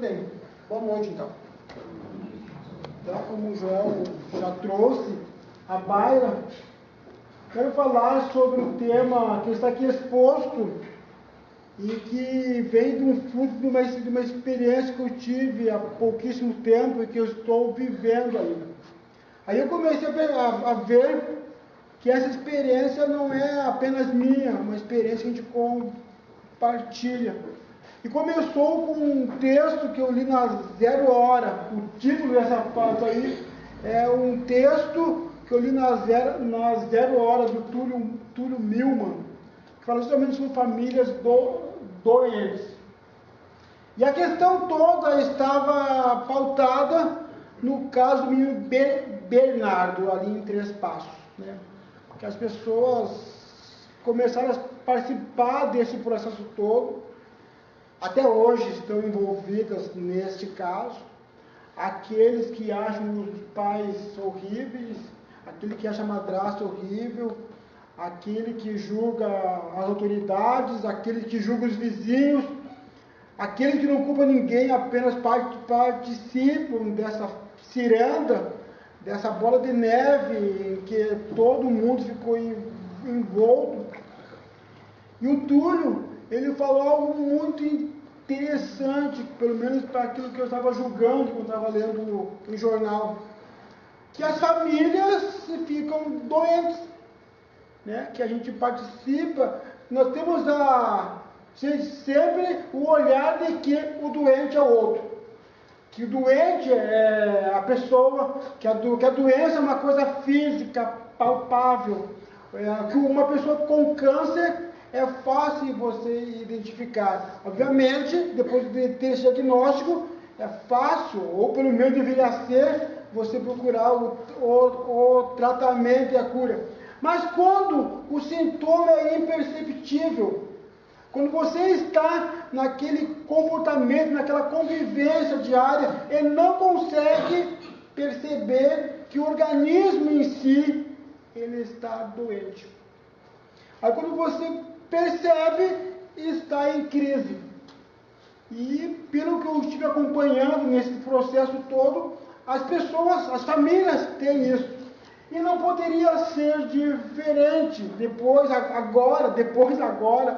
tem. Boa noite, então. Então, como o Joel já trouxe a baila, quero falar sobre um tema que está aqui exposto e que vem de um fruto de uma experiência que eu tive há pouquíssimo tempo e que eu estou vivendo ainda. Aí eu comecei a ver que essa experiência não é apenas minha, uma experiência que a gente compartilha. E começou com um texto que eu li na Zero Hora. O título dessa parte aí é um texto que eu li na Zero Hora, do Túlio Milman, que fala justamente sobre famílias doentes. E a questão toda estava pautada no caso do menino Bernardo, ali em Três Passos, né? Que as pessoas começaram a participar desse processo todo, até hoje estão envolvidas neste caso, aqueles que acham os pais horríveis, aquele que acha a madrasta horrível, aquele que julga as autoridades, aquele que julga os vizinhos, aquele que não culpa ninguém, apenas participam dessa ciranda, dessa bola de neve em que todo mundo ficou envolto. E o Túlio, ele falou algo muito interessante, pelo menos para aquilo que eu estava julgando quando estava lendo o jornal, que as famílias ficam doentes, né? Que a gente participa, nós temos sempre o olhar de que o doente é o outro. Que o doente é a pessoa, que a doença é uma coisa física, palpável. Que uma pessoa com câncer é fácil você identificar. Obviamente, depois de ter esse diagnóstico, é fácil, ou pelo menos deveria ser, você procurar o tratamento e a cura. Mas quando o sintoma é imperceptível, quando você está naquele comportamento, naquela convivência diária, e não consegue perceber que o organismo em si, ele está doente. Aí quando você percebe, está em crise. E pelo que eu estive acompanhando nesse processo todo, as pessoas, as famílias têm isso. E não poderia ser diferente depois agora,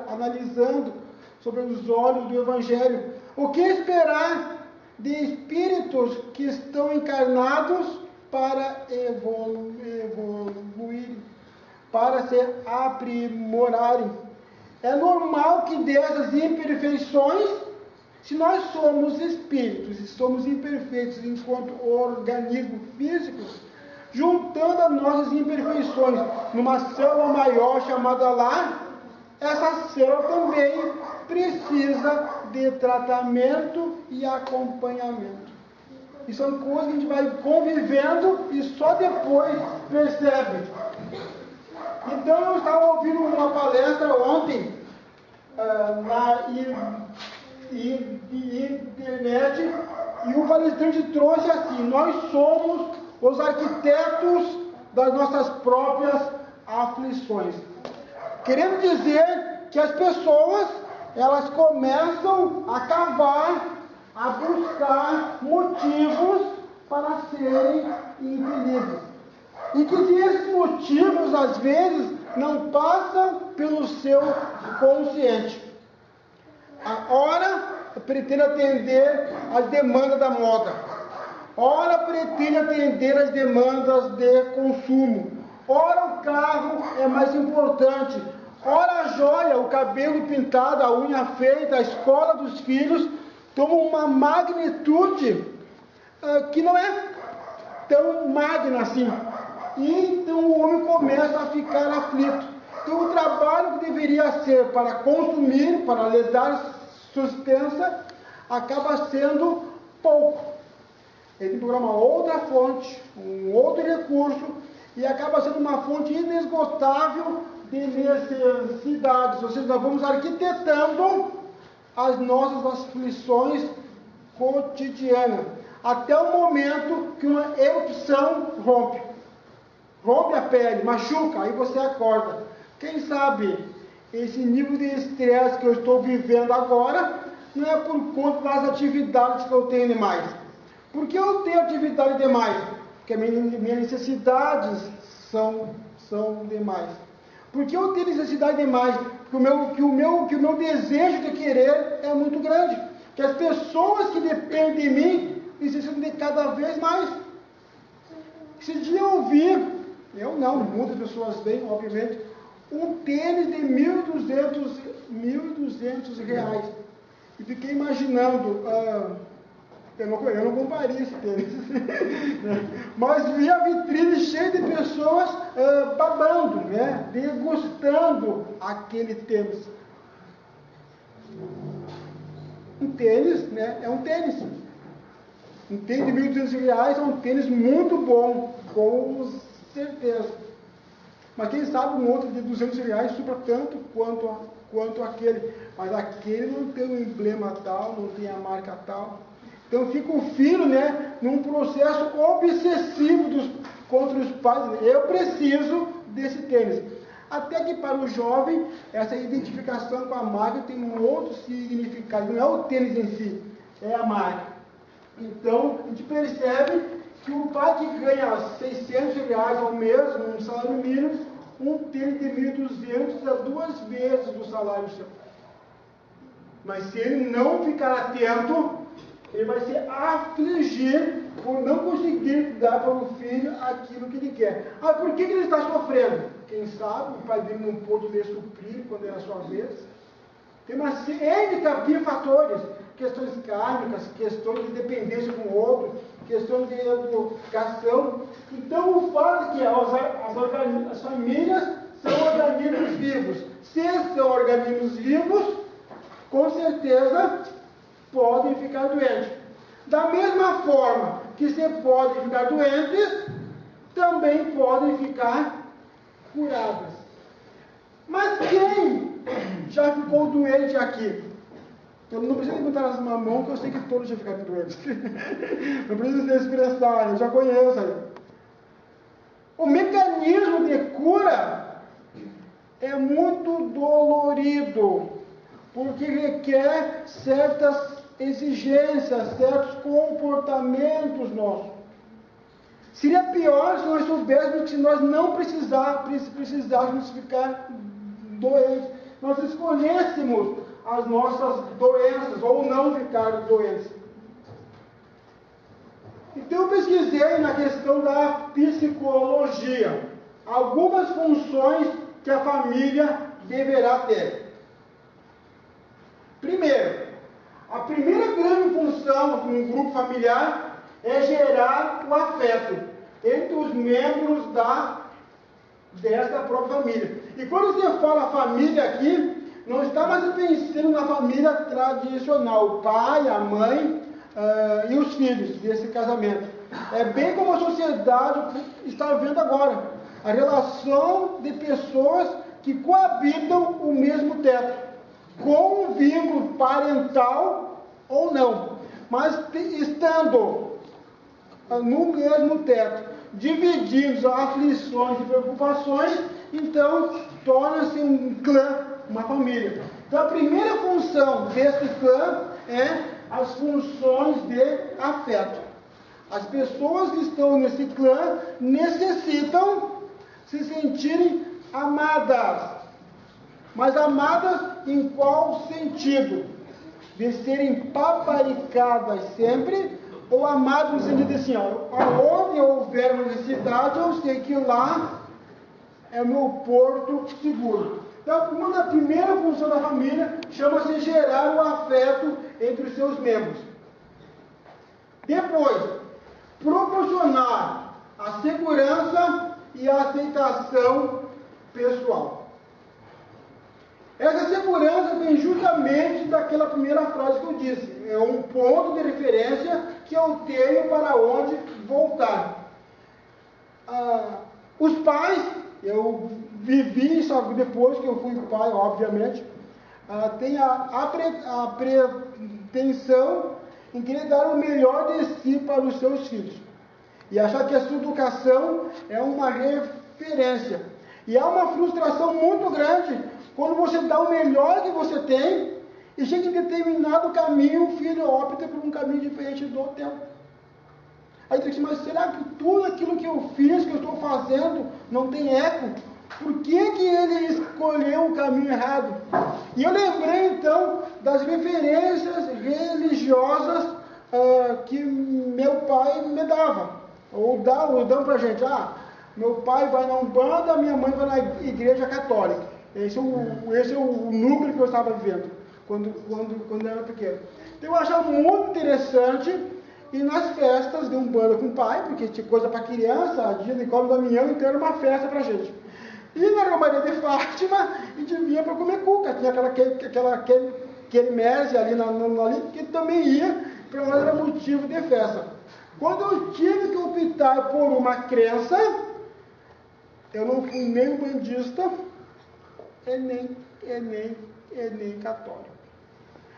analisando sobre os olhos do Evangelho. O que esperar de espíritos que estão encarnados para evoluir, para se aprimorarem? É normal que dessas imperfeições, se nós somos espíritos e somos imperfeitos enquanto organismo físico, juntando as nossas imperfeições numa célula maior chamada lar, essa célula também precisa de tratamento e acompanhamento. E são coisas que a gente vai convivendo e só depois percebe. Então eu estava ouvindo uma palestra ontem na internet, e o palestrante trouxe assim: nós somos os arquitetos das nossas próprias aflições. Querendo dizer que as pessoas, elas começam a cavar, a buscar motivos para serem infelizes. E que esses motivos, às vezes, não passam pelo seu consciente. A hora pretende atender às demandas da moda. Ora pretende atender às demandas de consumo. Ora o carro é mais importante. Ora a joia, o cabelo pintado, a unha feita, a escola dos filhos tomam uma magnitude que não é tão magna assim. E então o homem começa a ficar aflito. Então o trabalho que deveria ser para consumir, para lhe dar sustância, acaba sendo pouco. Ele tem que procurar uma outra fonte, um outro recurso, e acaba sendo uma fonte inesgotável de necessidades. Ou seja, nós vamos arquitetando as nossas aflições cotidianas, até o momento que uma erupção rompe a pele, machuca, aí você acorda. Quem sabe esse nível de estresse que eu estou vivendo agora não é por conta das atividades que eu tenho demais. Por que eu tenho atividade demais? Porque minhas necessidades são demais. Por que eu tenho necessidade demais? Porque o meu desejo de querer é muito grande. Que as pessoas que dependem de mim necessitam de cada vez mais. Esse dia eu ouvi, eu não, muitas pessoas veem, obviamente, um tênis de R$1.200. E fiquei imaginando, eu não compraria esse tênis, mas vi a vitrine cheia de pessoas babando, né, degustando aquele tênis. Um tênis, né, é um tênis. Um tênis de R$1.200 é um tênis muito bom, com certeza. Mas quem sabe um outro de R$200 supra tanto quanto aquele. Mas aquele não tem o emblema tal, não tem a marca tal. Então fica o filho, né, num processo obsessivo contra os pais. Eu preciso desse tênis. Até que para o jovem, essa identificação com a marca tem um outro significado. Não é o tênis em si, é a marca. Então, a gente percebe que o pai que ganha R$600 ao mês, um salário mínimo, um tênis de R$1.200 é 2 vezes o salário seu. Mas se ele não ficar atento, ele vai se afligir por não conseguir dar para o filho aquilo que ele quer. Ah, por que ele está sofrendo? Quem sabe o pai dele não pôde lhe suprir quando era a sua vez. Tem uma N fatores, questões kármicas, questões de dependência com o outro, questões de educação. Então o fato é que as famílias são organismos vivos. Se são organismos vivos, com certeza podem ficar doentes. Da mesma forma que você pode ficar doentes, também podem ficar curadas. Mas quem já ficou doente aqui? Eu não preciso levantar as mãos, que eu sei que todos já ficaram doentes. Não preciso expressar, eu já conheço aí. O mecanismo de cura é muito dolorido, porque requer certas exigências, certos comportamentos nossos. Seria pior se nós soubéssemos que nós não precisássemos ficar doentes. Nós escolhêssemos as nossas doenças ou não ficar doentes. Então eu pesquisei na questão da psicologia algumas funções que a família deverá ter. Primeiro, a primeira grande função de um grupo familiar é gerar o afeto entre os membros desta própria família. E quando você fala família aqui, não está mais pensando na família tradicional, o pai, a mãe e os filhos desse casamento. É bem como a sociedade está vendo agora. A relação de pessoas que coabitam o mesmo teto, com um vínculo parental ou não, mas estando no mesmo teto, dividindo aflições e preocupações, então torna-se um clã, uma família. Então a primeira função desse clã é as funções de afeto. As pessoas que estão nesse clã necessitam se sentirem amadas. Mas amadas em qual sentido? De serem paparicadas sempre, ou amadas no sentido assim, aonde houver uma necessidade, eu sei que lá é o meu porto seguro. Então, uma da primeira função da família chama-se gerar o afeto entre os seus membros. Depois, proporcionar a segurança e a aceitação pessoal. Essa segurança vem justamente daquela primeira frase que eu disse. É um ponto de referência que eu tenho para onde voltar. Os pais, eu vivi isso depois que eu fui pai, obviamente, têm a pretensão em querer dar o melhor de si para os seus filhos. E achar que a sua educação é uma referência. E há uma frustração muito grande quando você dá o melhor que você tem e chega em determinado caminho, o filho opta por um caminho diferente do teu. Aí tu diz, mas será que tudo aquilo que eu fiz, que eu estou fazendo, não tem eco? Por que ele escolheu o caminho errado? E eu lembrei então das referências religiosas que meu pai me dava, ou dão pra gente. Meu pai vai na Umbanda, minha mãe vai na igreja católica. Esse é o núcleo que eu estava vivendo quando eu era pequeno. Então eu achava muito interessante ir nas festas de Umbanda com o pai, porque tinha coisa para criança, dia de Colo Damião, então era uma festa pra gente. E na Romaria de Fátima, a gente vinha para comer cuca, tinha aquele mese ali, que também ia, para nós era motivo de festa. Quando eu tive que optar por uma crença, eu não fui nem bandista, e nem católico.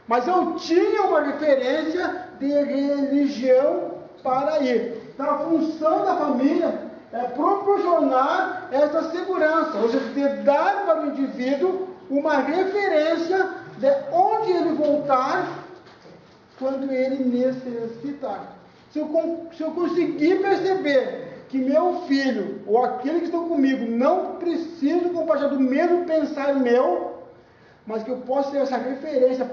Mas eu tinha uma referência de religião para ir. Então, a função da família é proporcionar essa segurança, ou seja, de dar para o indivíduo uma referência de onde ele voltar quando ele necessitar. Se eu conseguir perceber que meu filho, ou aquele que estão comigo, não precisa compartilhar do mesmo pensar meu, mas que eu possa ter essa referência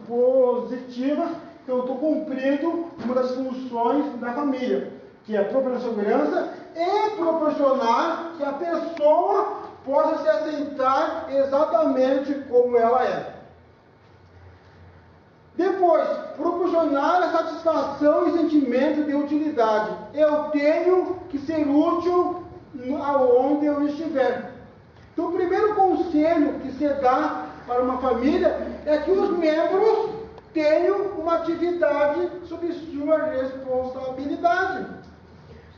positiva, que eu estou cumprindo uma das funções da família, que é proporcionar segurança e proporcionar que a pessoa possa se aceitar exatamente como ela é. Depois, proporcionar a satisfação e sentimento de utilidade. Eu tenho que ser útil aonde eu estiver. Então, o primeiro conselho que se dá para uma família é que os membros tenham uma atividade sob sua responsabilidade.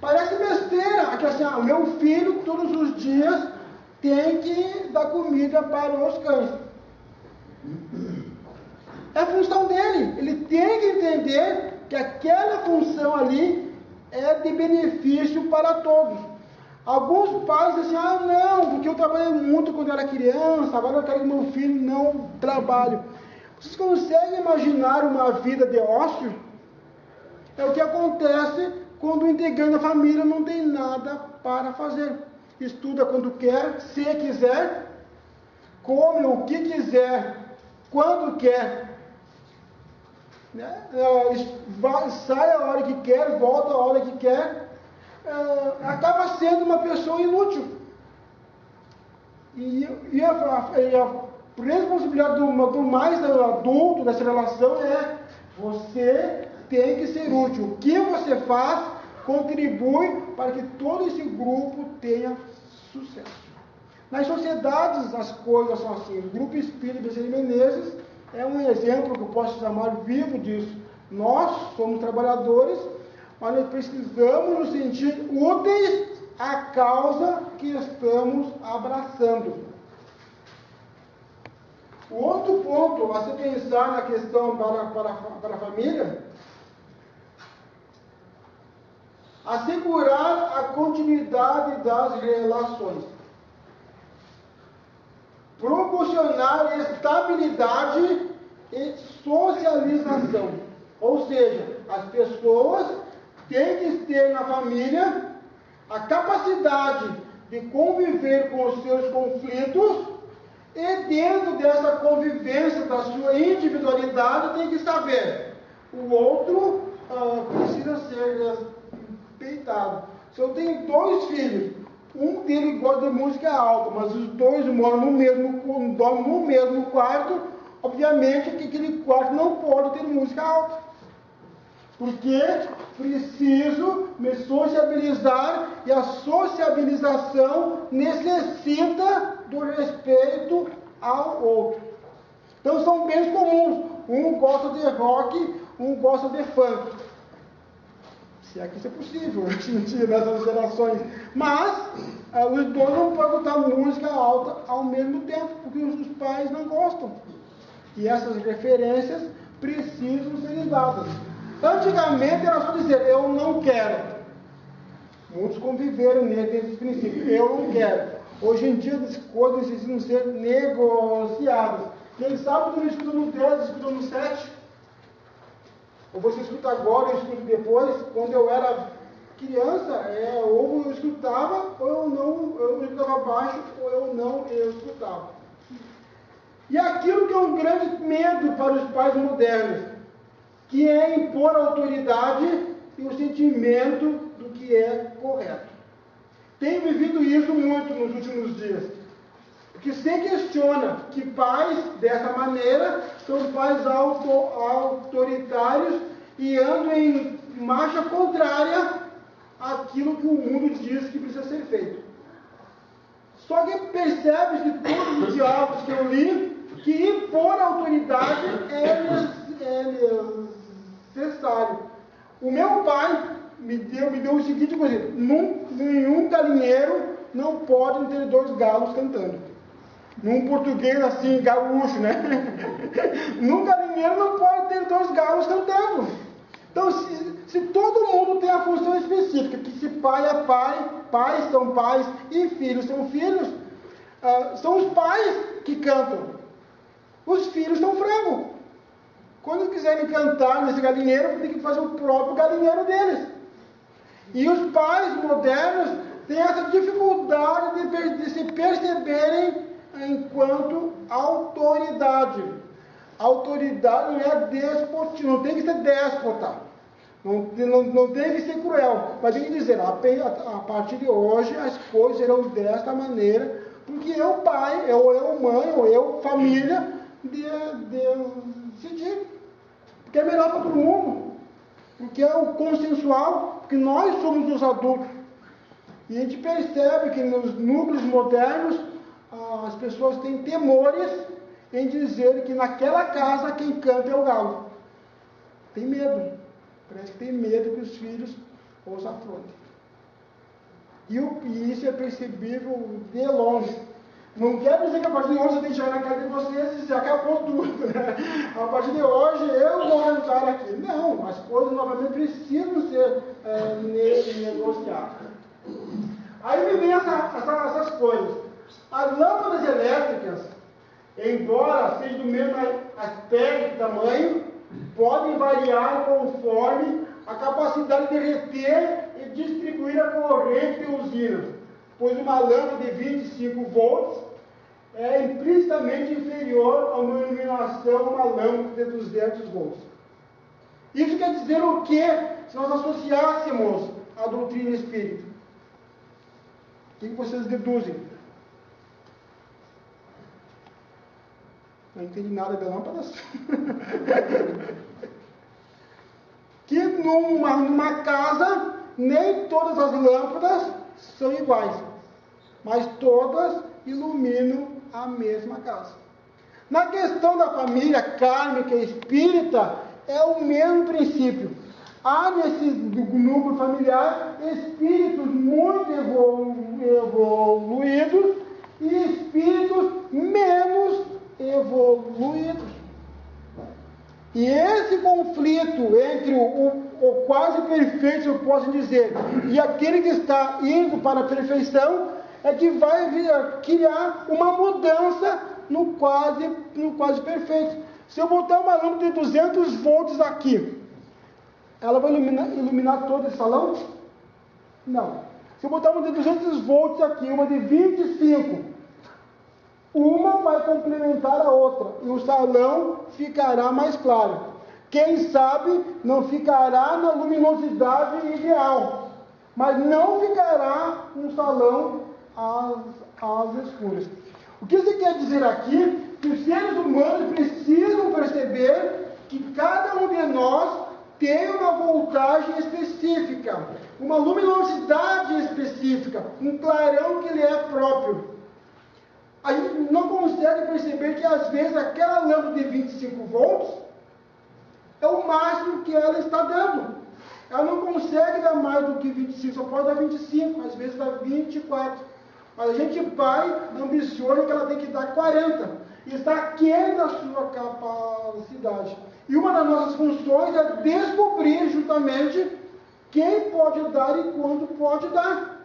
Parece besteira, que assim, o meu filho todos os dias tem que dar comida para os cães. É a função dele, ele tem que entender que aquela função ali é de benefício para todos. Alguns pais dizem assim, não, porque eu trabalhei muito quando eu era criança, agora eu quero que meu filho não trabalhe. Vocês conseguem imaginar uma vida de ócio? É o que acontece quando o integrante da família não tem nada para fazer. Estuda quando quer, se quiser, come o que quiser, quando quer. Sai a hora que quer, volta a hora que quer, acaba sendo uma pessoa inútil. E a responsabilidade do mais adulto dessa relação é: você tem que ser útil. O que você faz contribui para que todo esse grupo tenha sucesso. Nas sociedades as coisas são assim. O Grupo Espírita Bezerra Menezes é um exemplo que eu posso chamar vivo disso. Nós somos trabalhadores, mas nós precisamos nos sentir úteis à causa que estamos abraçando. O outro ponto a se pensar na questão para a família, assegurar a continuidade das relações. Proporcionar estabilidade e socialização. Ou seja, as pessoas têm que ter na família a capacidade de conviver com os seus conflitos e dentro dessa convivência, da sua individualidade, tem que saber, o outro precisa ser respeitado. Se eu tenho 2 filhos, um deles gosta de música alta, mas os 2 moram dormem no mesmo quarto, obviamente que aquele quarto não pode ter música alta. Porque preciso me sociabilizar e a sociabilização necessita do respeito ao outro. Então são bens comuns. Um gosta de rock, um gosta de funk. Se é que isso é possível, nessas gerações. Mas os 2 não podem botar música alta ao mesmo tempo, porque os pais não gostam. E essas referências precisam ser dadas. Antigamente era só dizer, eu não quero. Muitos conviveram nesse princípio, eu não quero. Hoje em dia as coisas precisam ser negociadas. Quem sabe tu não escuta no 10, escuta no 7. Ou você escuta agora, eu escuto depois. Quando eu era criança, ou eu escutava, ou eu escutava baixo, ou eu escutava. E aquilo que é um grande medo para os pais modernos, que é impor a autoridade e o sentimento do que é correto. Tenho vivido isso muito nos últimos dias. Porque se questiona que pais dessa maneira são pais autoritários e andam em marcha contrária àquilo que o mundo diz que precisa ser feito. Só que percebe que todos os diálogos que eu li, que impor a autoridade é necessário. O meu pai me deu o seguinte coisa: nenhum galinheiro não pode ter 2 galos cantando. Num português assim, gaúcho, né? Num galinheiro não pode ter 2 galos cantando. Então, se todo mundo tem a função específica, que se pai é pai, pais são pais e filhos são filhos, são os pais que cantam. Os filhos são frango. Quando quiserem cantar nesse galinheiro, tem que fazer o próprio galinheiro deles. E os pais modernos têm essa dificuldade de se perceberem enquanto autoridade. Autoridade não é despotismo, não tem que ser déspota, não tem que ser cruel, mas tem que dizer, a partir de hoje as coisas serão desta maneira, porque eu pai, ou eu mãe, ou eu família, decidir, porque é melhor para todo mundo, porque é o consensual, porque nós somos os adultos, e a gente percebe que nos núcleos modernos, as pessoas têm temores em dizer que naquela casa quem canta é o galo. Tem medo. Parece que tem medo que os filhos os afrontem. E isso é percebível de longe. Não quer dizer que a partir de hoje você tem que chegar na casa de vocês e se acabou tudo. Né? A partir de hoje eu vou entrar aqui. Não, as coisas novamente precisam ser negociadas. Aí me vem essas coisas. As lâmpadas elétricas, embora sejam do mesmo aspecto e tamanho, podem variar conforme a capacidade de reter e distribuir a corrente de usina, pois uma lâmpada de 25 volts é implicitamente inferior a uma iluminação a uma lâmpada de 200 volts. Isso quer dizer o quê? Se nós associássemos a doutrina espírita? O que vocês deduzem? Não entendi nada de lâmpadas. Que numa casa, nem todas as lâmpadas são iguais, mas todas iluminam a mesma casa. Na questão da família kármica e espírita, é o mesmo princípio. Há nesse núcleo familiar espíritos muito evoluídos e espíritos menos evoluídos. E esse conflito entre o quase perfeito, eu posso dizer, e aquele que está indo para a perfeição, é que vai criar uma mudança no quase perfeito. Se eu botar uma lâmpada de 200 volts aqui, ela vai iluminar todo esse salão? Não. Se eu botar uma de 200 volts aqui, uma de 25, uma vai complementar a outra e o salão ficará mais claro. Quem sabe não ficará na luminosidade ideal, mas não ficará um salão às escuras. O que isso quer dizer aqui? Que os seres humanos precisam perceber que cada um de nós tem uma voltagem específica, uma luminosidade específica, um clarão que lhe é próprio. A gente não consegue perceber que às vezes aquela lâmpada de 25 volts é o máximo que ela está dando. Ela não consegue dar mais do que 25, só pode dar 25, às vezes dá 24. Mas a gente vai, ambiciona que ela tem que dar 40. E está aquém da sua capacidade. E uma das nossas funções é descobrir justamente quem pode dar e quando pode dar.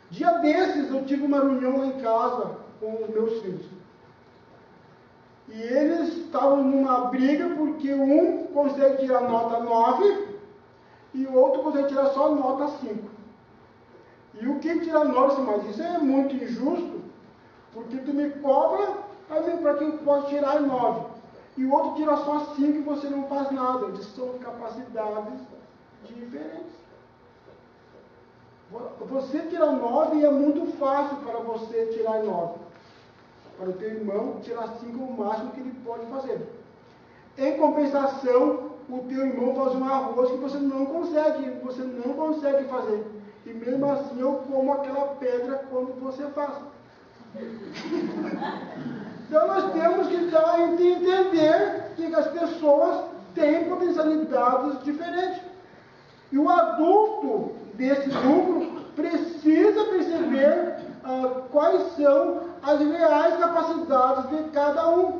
Dia desses eu tive uma reunião lá em casa com os meus filhos. E eles estavam numa briga porque um consegue tirar nota 9 e o outro consegue tirar só nota 5. E o que tira 9 disse, mas isso é muito injusto, porque tu me cobra para que eu possa tirar 9. E o outro tira só 5 e você não faz nada. Eu disse, são capacidades diferentes. Você tirar 9 é muito fácil para você tirar 9. Para o teu irmão, tirar 5 é o máximo que ele pode fazer. Em compensação, o teu irmão faz um arroz que você não consegue fazer. E mesmo assim eu como aquela pedra quando você faz. Então nós temos que entender que as pessoas têm potencialidades diferentes. E o adulto desse núcleo precisa perceber quais são as reais capacidades de cada um.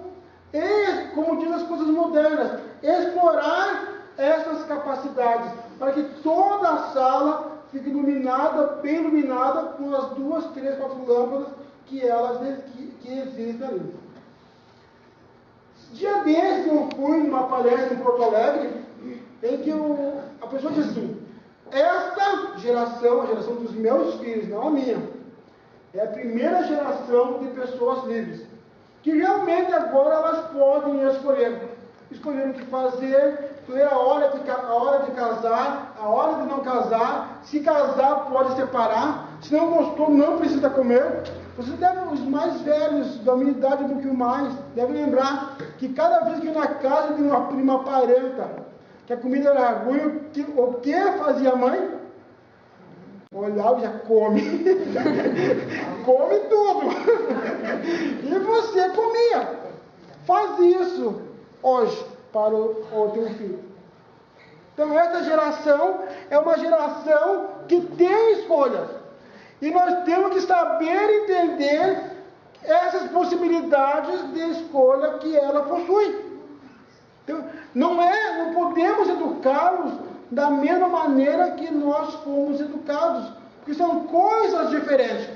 E, como diz as coisas modernas, explorar essas capacidades, para que toda a sala fique iluminada, bem iluminada, com as 2, 3, 4 lâmpadas que existem ali. Dia desses eu fui numa palestra em Porto Alegre, em que a pessoa disse assim, esta geração, a geração dos meus filhos, não a minha, é a primeira geração de pessoas livres, que realmente agora elas podem escolher o que fazer, escolher a hora de casar, a hora de não casar, se casar pode separar, se não gostou não precisa comer. Vocês devem, os mais velhos da minha idade, um pouquinho mais, devem lembrar que cada vez que na casa de uma prima parenta, que a comida era ruim, o que fazia a mãe? Olhava e já come. Come tudo. E você comia. Faz isso hoje para o teu filho. Então essa geração é uma geração que tem escolhas. E nós temos que saber entender essas possibilidades de escolha que ela possui. Então, não podemos educá-los da mesma maneira que nós fomos educados, porque são coisas diferentes.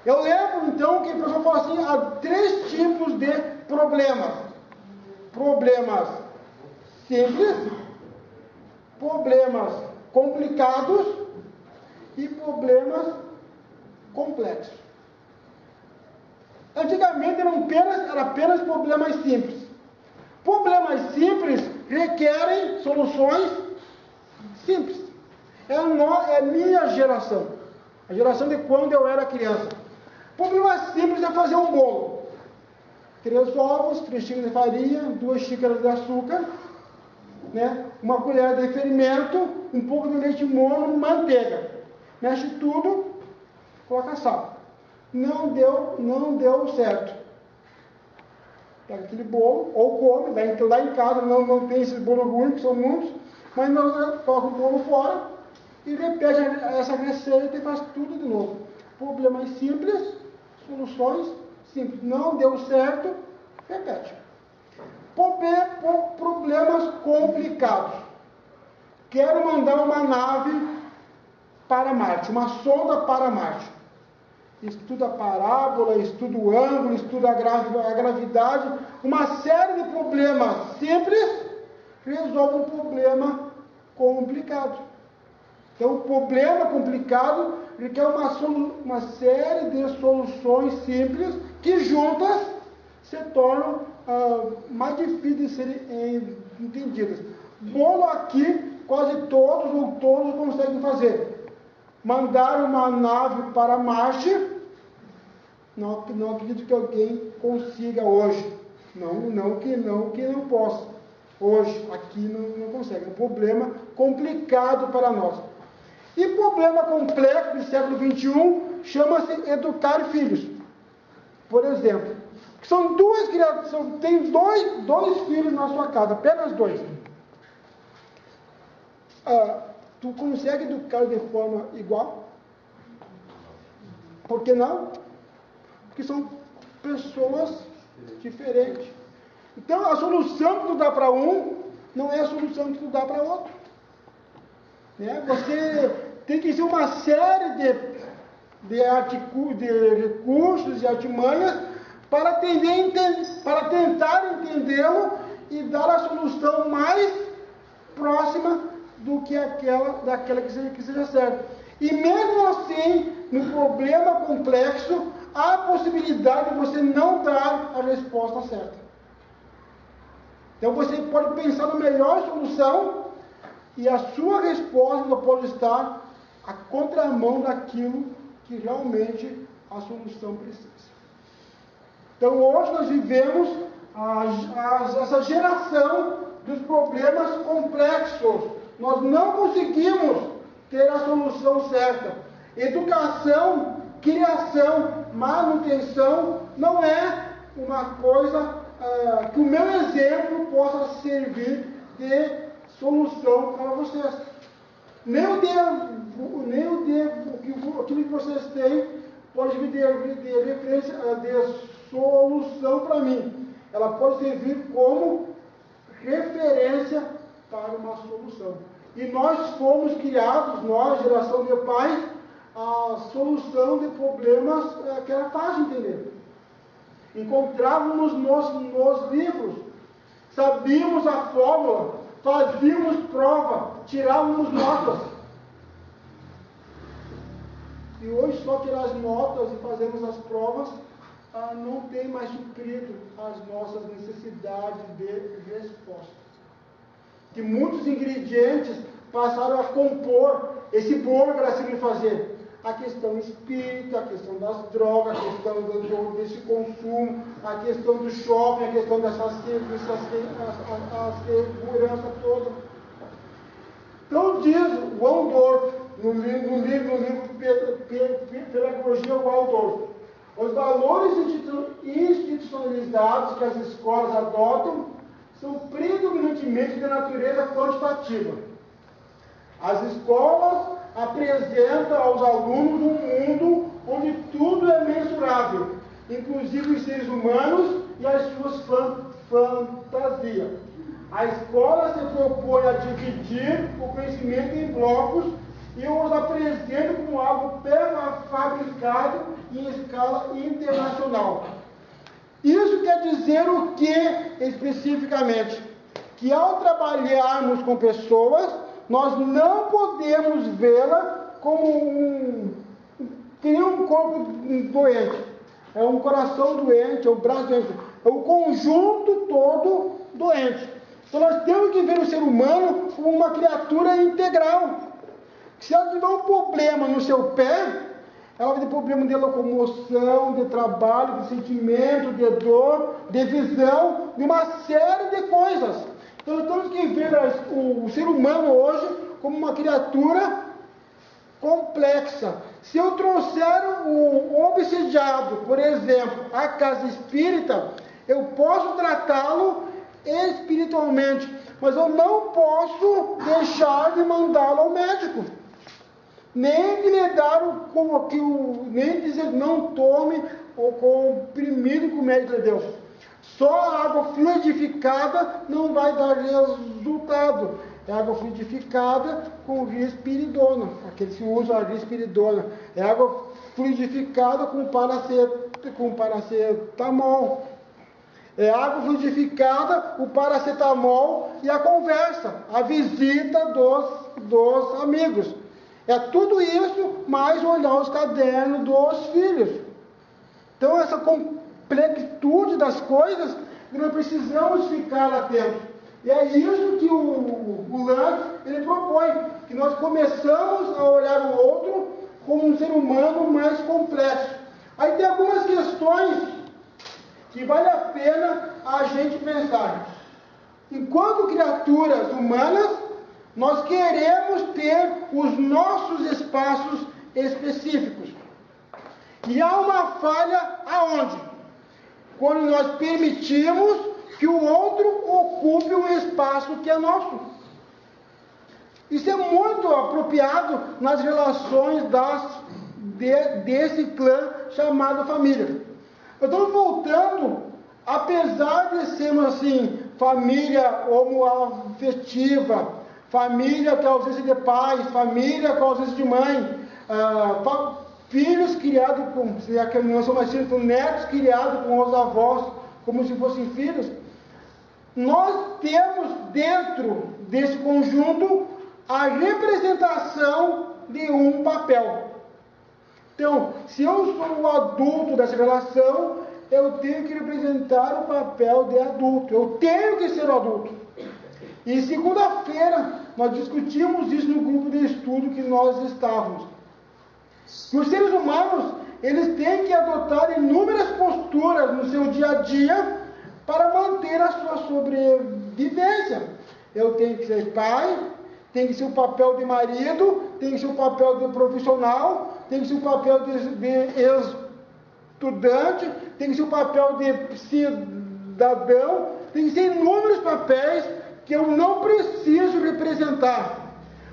Eu lembro então que a pessoa fala assim, há 3 tipos de problemas. Problemas simples, problemas complicados e problemas complexos. Antigamente eram apenas problemas simples. Problemas simples requerem soluções simples. É minha geração. A geração de quando eu era criança. Problema simples é fazer um bolo. 3 ovos, 3 xícaras de farinha, 2 xícaras de açúcar, né? Uma colher de fermento, um pouco de leite morno, manteiga. Mexe tudo, coloca sal. Não deu certo. Pega aquele bolo, ou come, lá em casa não tem esse bolo ruim, que são muitos, mas nós colocamos o bolo fora e repete essa receita e faz tudo de novo. Problemas simples, soluções simples. Não deu certo, repete. Problemas complicados. Quero mandar uma nave para Marte, uma sonda para Marte. Estuda a parábola, estuda o ângulo, estuda a gravidade, uma série de problemas simples resolve um problema complicado. Então, o problema complicado requer uma série de soluções simples que juntas se tornam mais difíceis de serem entendidas. Bolo aqui, quase todos ou todos conseguem fazer. Mandar uma nave para Marte, não acredito que alguém consiga hoje. Não que não possa. Hoje, aqui não consegue. É um problema complicado para nós. E problema complexo do século XXI chama-se educar filhos. Por exemplo, são duas crianças, tem dois filhos na sua casa, apenas 2. Tu consegue educar de forma igual? Por que não? Porque são pessoas diferentes. Então, a solução que tu dá para um não é a solução que tu dá para outro. Né? Você tem que ser uma série de recursos e artimanhas para tentar entendê-lo e dar a solução mais próxima do que daquela que seja certa. E mesmo assim, no problema complexo, há a possibilidade de você não dar a resposta certa. Então você pode pensar na melhor solução e a sua resposta pode estar à contramão daquilo que realmente a solução precisa. Então hoje nós vivemos essa geração dos problemas complexos. Nós não conseguimos ter a solução certa. Educação, criação, manutenção não é uma coisa que o meu exemplo possa servir de solução para vocês. Nem aquilo que vocês têm pode vir de referência, de solução para mim. Ela pode servir como referência para uma solução. E nós fomos criados, nós, geração de pais, a solução de problemas que era fácil de entender. Encontrávamos nos livros, sabíamos a fórmula, fazíamos prova, tirávamos notas. E hoje só tirar as notas e fazermos as provas não tem mais suprido as nossas necessidades de resposta. Que muitos ingredientes passaram a compor esse bolo para se fazer. A questão espírita, a questão das drogas, a questão desse consumo, a questão do shopping, a questão dessa segurança toda. Então diz Waldorf, no livro Pedagogia Waldorf, os valores institucionalizados que as escolas adotam são predominantemente de natureza quantitativa. As escolas apresentam aos alunos um mundo onde tudo é mensurável, inclusive os seres humanos e as suas fantasias. A escola se propõe a dividir o conhecimento em blocos e os apresenta como algo fabricado em escala internacional. Isso quer dizer o que especificamente? Que ao trabalharmos com pessoas, nós não podemos vê-la como tem um corpo doente, é um coração doente, é um braço doente, é o conjunto todo doente. Então nós temos que ver o ser humano como uma criatura integral. Se ela tiver um problema no seu pé, ela vai ter problema de locomoção, de trabalho, de sentimento, de dor, de visão, de uma série de coisas. Então nós temos que ver o ser humano hoje como uma criatura complexa. Se eu trouxer o obsediado, por exemplo, à casa espírita, eu posso tratá-lo espiritualmente, mas eu não posso deixar de mandá-lo ao médico. Nem de lhe dar nem dizer não tome o comprimido que o médico lhe deu. Só a água fluidificada não vai dar resultado. É água fluidificada com risperidona. Aquele que usa a risperidona. É água fluidificada com paracetamol. É água fluidificada, o paracetamol e a conversa, a visita dos amigos. É tudo isso, mais olhar os cadernos dos filhos. Então, essa complexitude das coisas, nós precisamos ficar atentos. E é isso que o Lance, ele propõe, que nós começamos a olhar o outro como um ser humano mais complexo. Aí tem algumas questões que vale a pena a gente pensar. Enquanto criaturas humanas, nós queremos ter os nossos espaços específicos. E há uma falha aonde? Quando nós permitimos que o outro ocupe um espaço que é nosso. Isso é muito apropriado nas relações desse clã chamado família. Estamos voltando, apesar de sermos assim, família homoafetiva, família com ausência de pai, família com ausência de mãe, filhos criados com, se a criança são mais filhos, netos criados com os avós, como se fossem filhos. Nós temos dentro desse conjunto a representação de um papel. Então, se eu sou o adulto dessa relação, eu tenho que representar o papel de adulto. Eu tenho que ser o adulto. E segunda-feira, nós discutimos isso no grupo de estudo que nós estávamos. Os seres humanos, eles têm que adotar inúmeras posturas no seu dia a dia para manter a sua sobrevivência. Eu tenho que ser pai, tem que ser o papel de marido, tem que ser o papel de profissional, tem que ser o papel de estudante, tem que ser o papel de cidadão, tem que ser inúmeros papéis que eu não preciso representar,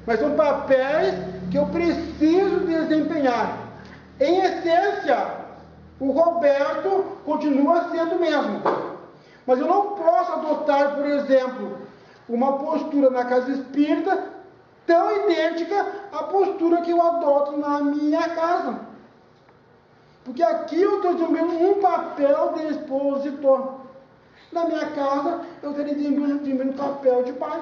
mas são papéis que eu preciso desempenhar. Em essência, o Roberto continua sendo o mesmo, mas eu não posso adotar, por exemplo, uma postura na casa espírita tão idêntica à postura que eu adoto na minha casa. Porque aqui eu estou desempenhando um papel de expositor. Na minha casa, eu estou desempenhando o papel de pai.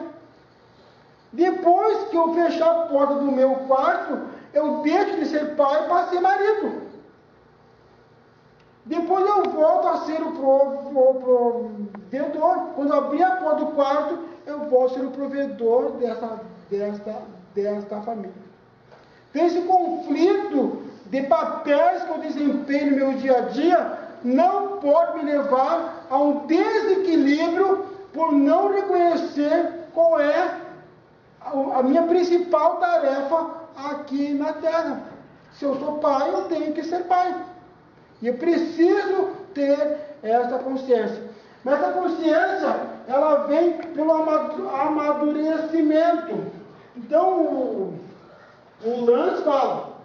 Depois que eu fechar a porta do meu quarto, eu deixo de ser pai para ser marido. Depois eu volto a ser o provedor. Quando eu abrir a porta do quarto, eu vou ser o provedor desta família. Então, esse conflito de papéis que eu desempenho no meu dia a dia não pode me levar a um desequilíbrio por não reconhecer qual é a minha principal tarefa aqui na Terra. Se eu sou pai, eu tenho que ser pai. E eu preciso ter essa consciência. Mas essa consciência, ela vem pelo amadurecimento. Então, o Lance fala,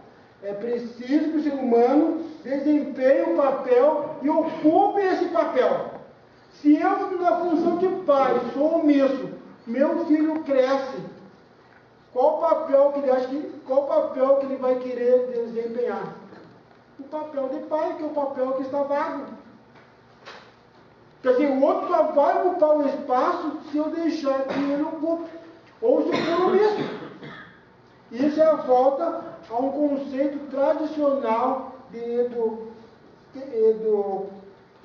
é preciso que o ser humano desempenhe o papel e ocupe esse papel. Se eu, na função de pai, sou omisso, meu filho cresce, qual papel que ele vai querer desempenhar? O papel de pai, que é o papel que está vago. Quer dizer, o outro só vai ocupar o espaço se eu deixar que ele ocupe, ou se eu for omisso. Isso é a volta a um conceito tradicional de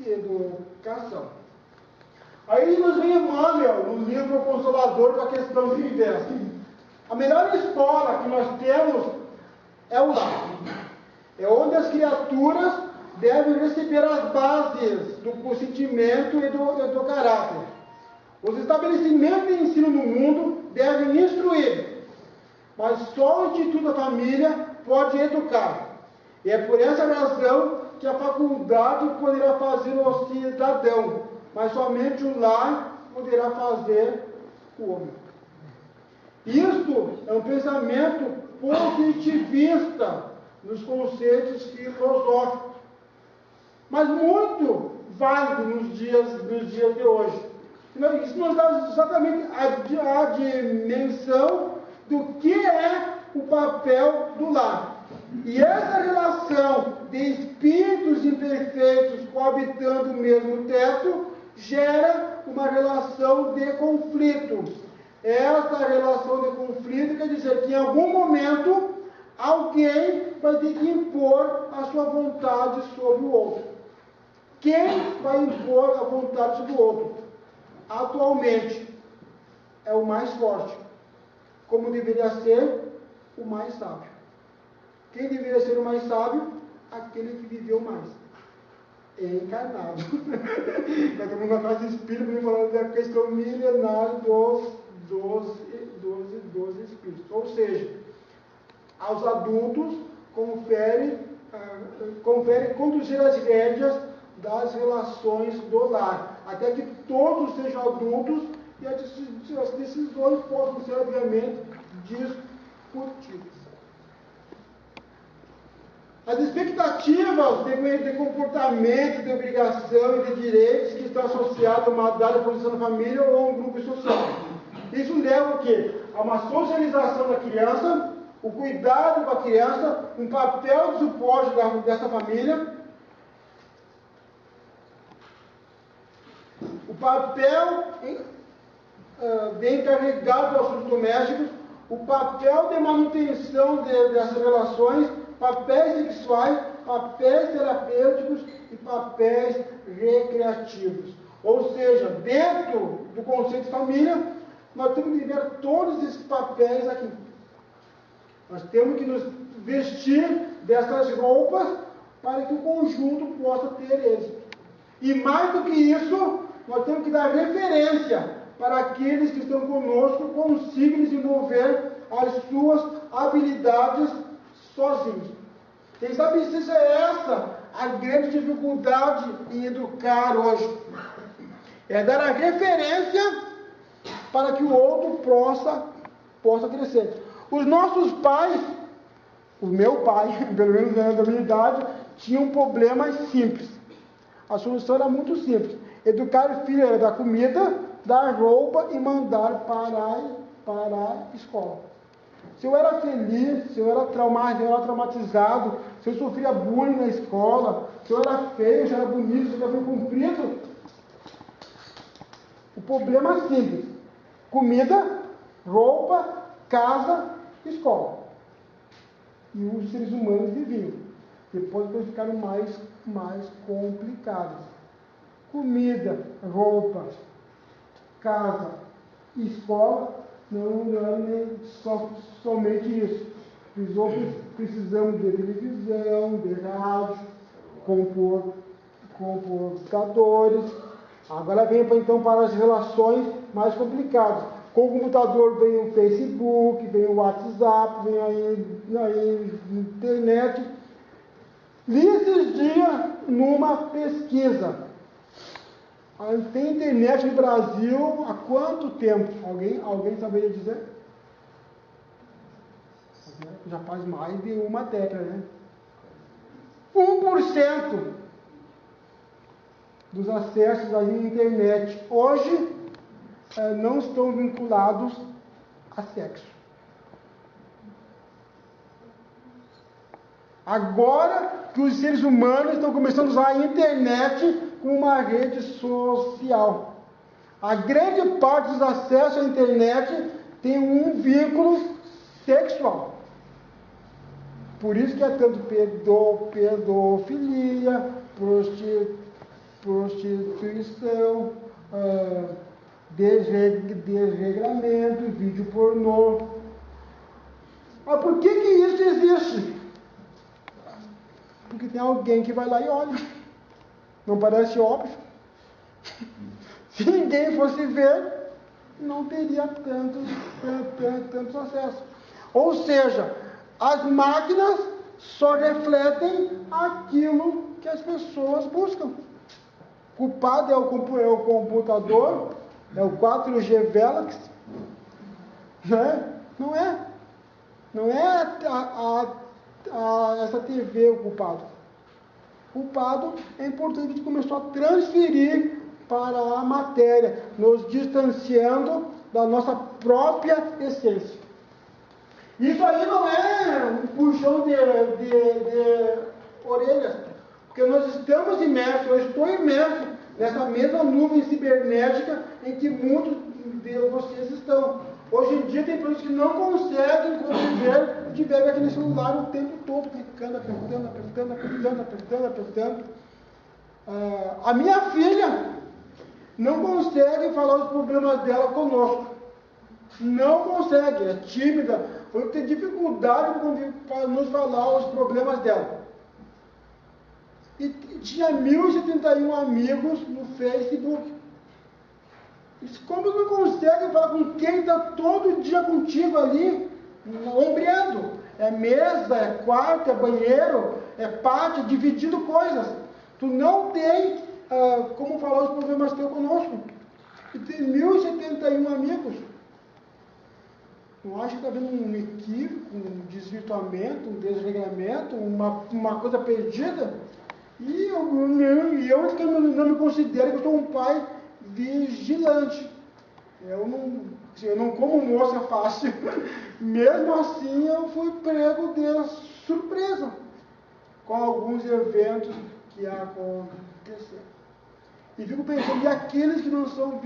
educação. Aí nos vem Emmanuel, no livro Consolador, com a questão que inversa. A melhor escola que nós temos é o lar. É onde as criaturas devem receber as bases do consentimento e do caráter. Os estabelecimentos de ensino no mundo devem instruir, mas só o Instituto da Família pode educar. E é por essa razão que a faculdade poderá fazer o cidadão, mas somente o lar poderá fazer o homem. Isto é um pensamento positivista nos conceitos filosóficos, mas muito válido nos dias de hoje. Isso nos dá exatamente a dimensão do que é o papel do lar. E essa relação de espíritos imperfeitos coabitando o mesmo teto gera uma relação de conflito. Essa relação de conflito quer dizer que em algum momento alguém vai ter que impor a sua vontade sobre o outro. Quem vai impor a vontade sobre o outro? Atualmente é o mais forte, como deveria ser o mais sábio. Quem deveria ser o mais sábio? Aquele que viveu mais. Encarnado. Nós estamos na casa espírita, falando da questão milenar dos espíritos. Ou seja, aos adultos confere conduzir as rédeas das relações do lar, até que todos sejam adultos e as decisões possam ser, obviamente, discutidas. As expectativas de comportamento, de obrigação e de direitos que estão associados a uma dada posição na família ou a um grupo social. Isso leva o quê? A uma socialização da criança, o cuidado com a criança, um papel de suporte dessa família, o papel de encarregado dos assuntos domésticos, o papel de manutenção dessas relações, papéis sexuais, papéis terapêuticos e papéis recreativos. Ou seja, dentro do conceito de família, nós temos que ver todos esses papéis aqui. Nós temos que nos vestir dessas roupas para que o conjunto possa ter êxito. E mais do que isso, nós temos que dar referência para aqueles que estão conosco consigam desenvolver as suas habilidades sozinhos. Quem sabe se é essa a grande dificuldade em educar hoje. É dar a referência para que o outro possa crescer. Os nossos pais, o meu pai, pelo menos da minha idade, tinham problemas simples. A solução era muito simples. Educar o filho era dar comida, dar roupa e mandar para a escola. Se eu era feliz, se eu era traumatizado, se eu sofria bullying na escola, se eu era feio, se eu era bonito, se eu era bem comprido, o problema é simples. Comida, roupa, casa, escola. E os seres humanos viviam. Depois eles ficaram mais complicados. Comida, roupa, casa, escola, não é somente isso. Precisamos de televisão, de rádio, computadores. Agora vem então para as relações mais complicadas. Com o computador vem o Facebook, vem o WhatsApp, vem a internet. Li esses dias numa pesquisa. Tem internet no Brasil há quanto tempo? Alguém saberia dizer? Já faz mais de uma década, né? 1% dos acessos à internet hoje não estão vinculados a sexo. Agora que os seres humanos estão começando a usar a internet como uma rede social. A grande parte dos acessos à internet tem um vínculo sexual. Por isso que é tanto pedofilia, prostituição, desregramento, vídeo pornô. Mas por que isso existe? Porque tem alguém que vai lá e olha. Não parece óbvio? Se ninguém fosse ver, não teria tantos acessos. Ou seja, as máquinas só refletem aquilo que as pessoas buscam. O culpado é o computador, é o 4G Velox, né? Não é essa TV o culpado. O culpado é importante que a gente começou a transferir para a matéria, nos distanciando da nossa própria essência. Isso aí não é um puxão de orelhas, porque nós estamos imersos, eu estou imerso nessa mesma nuvem cibernética em que muitos de vocês estão. Hoje em dia tem pessoas que não conseguem conviver de ver aquele celular o tempo todo, clicando, apertando. A minha filha não consegue falar os problemas dela conosco. Não consegue, é tímida, ou tem dificuldade para nos falar os problemas dela. E tinha 1.071 amigos no Facebook. Como não consegue falar com quem está todo dia contigo ali, ombreando? É mesa, é quarto, é banheiro, é pátio, dividindo coisas. Tu não tem como falar os problemas teus conosco. E tem 1.071 amigos. Não acho que está havendo um equívoco, um desvirtuamento, um desregramento, uma coisa perdida? E eu não me considero que eu sou um pai vigilante. Eu Eu não como moça fácil. Mesmo assim, eu fui pego de surpresa com alguns eventos que aconteceram. E fico pensando, e aqueles que não são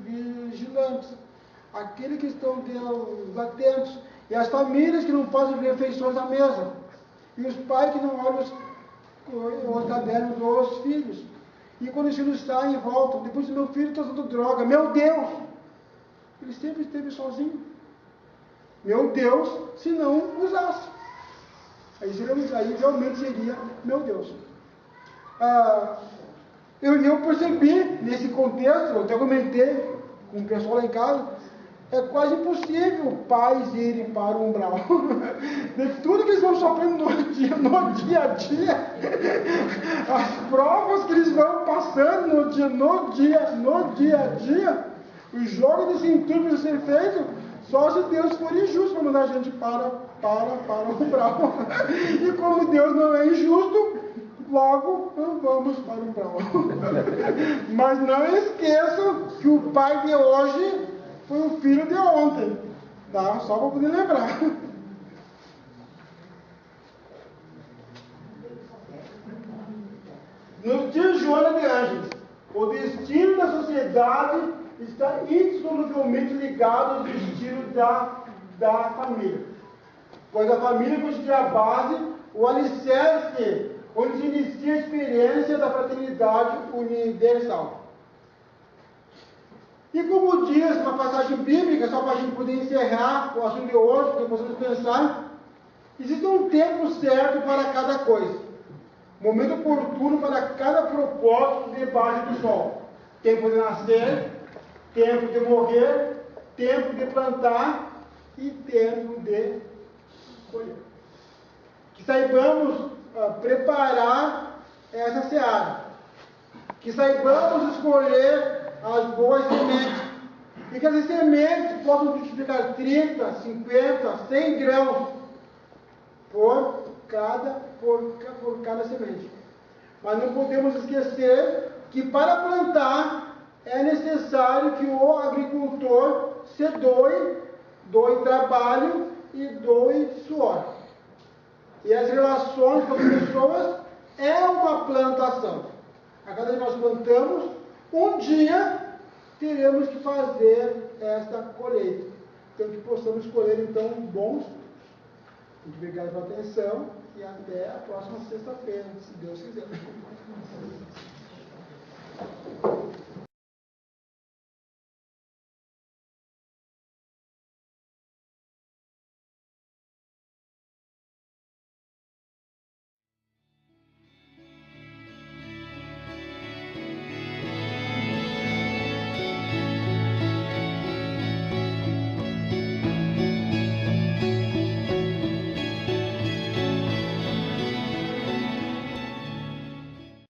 vigilantes? Aqueles que estão desatentos? E as famílias que não fazem refeições à mesa? E os pais que não olham os cadernos dos filhos? E quando os filhos saem e voltam, depois meu filho está usando droga, meu Deus! Ele sempre esteve sozinho. Meu Deus, se não usasse. Aí realmente seria meu Deus. Eu percebi nesse contexto, eu até comentei com o pessoal lá em casa, é quase impossível pais irem para o umbral. De tudo que eles vão sofrendo no dia a dia, as provas que eles vão passando no dia a dia, os jogos de cintura para ser feito, só se Deus for injusto para mandar a gente para o umbral. E como Deus não é injusto, logo não vamos para o umbral. Mas não esqueçam que o pai de hoje foi o filho de ontem, tá? Só para poder lembrar. Nos dias de Joana de Ângeles, o destino da sociedade está indissoluvelmente ligado ao destino da família. Pois a família constitui a base, o alicerce, onde se inicia a experiência da fraternidade universal. E como diz uma passagem bíblica, só para a gente poder encerrar o assunto de hoje, que possamos pensar, existe um tempo certo para cada coisa, momento oportuno para cada propósito debaixo do sol. Tempo de nascer, tempo de morrer, tempo de plantar e tempo de colher. Que saibamos preparar essa seara, que saibamos escolher as boas sementes, e que as sementes possam multiplicar 30, 50, 100 grãos por cada semente. Mas não podemos esquecer que para plantar é necessário que o agricultor se doe trabalho e doe suor. E as relações com as pessoas é uma plantação. A cada vez que nós plantamos, um dia teremos que fazer esta colheita. Então que possamos colher então bons frutos. Muito obrigado pela atenção e até a próxima sexta-feira, se Deus quiser.